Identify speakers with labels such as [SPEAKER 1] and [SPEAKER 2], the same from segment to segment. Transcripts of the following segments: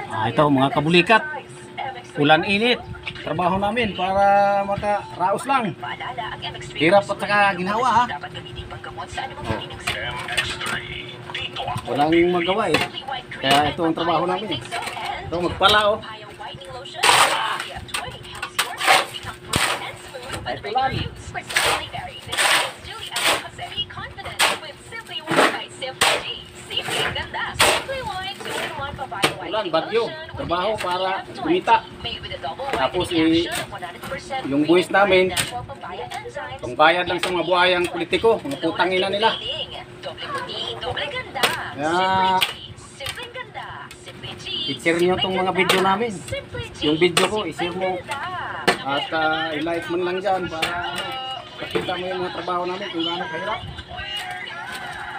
[SPEAKER 1] Ito mga kabulikat, ulan init, trabaho namin para makaraos lang. Hirap at saka ginawa ha. Walang magawa eh. Kaya ito ang trabaho namin. Ito magpala oh. Ito lang. Ulan, bagyo, trabaho para kumita. Tapos yung buwis namin, pangbayad lang sa mga buhayang politiko, mga putangina nila. Kaya, i-share nyo itong mga video namin. Yung video ko, i-share mo. At i-like mo lang dyan para makita mo yung mga trabaho namin kung gaano kahirap.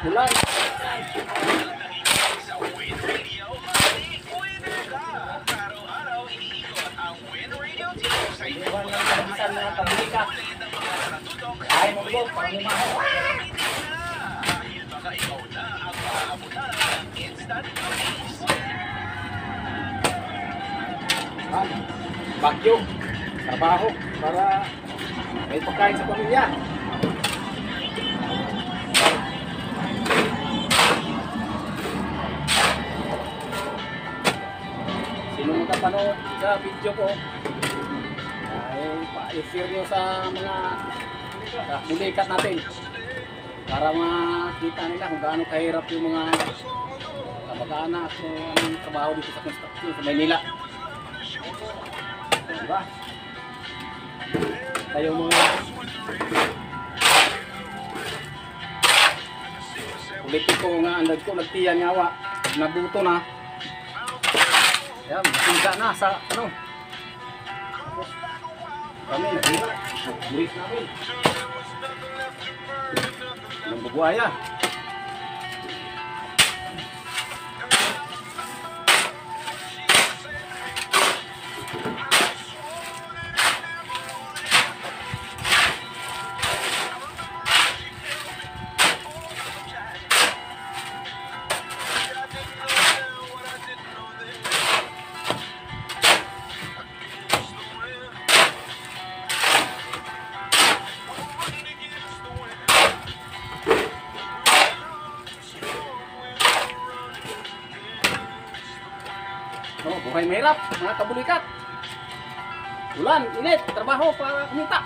[SPEAKER 1] Ulan. Iwan lang kabisan mga kabulikat. Ay mo po, pangumahan. Bagyo, trabaho para may pagkain sa pamilya. Sino magkapanood sa video ko, i-share nyo sa mga bulikat natin para makita nila kung gaano kahirap yung mga kamag-anak o anong trabaho dito sa construction sa Maynila. Diba? Tayo mga politiko nga ang nagtiyan ngawa, nabuto na. Ayan, masinda na sa ano. Kami naghirap, buwis namin. Anong bubuhaya? Oh, buhay mahirap, mga kabulikat. Ulan, init, trabaho para kumita.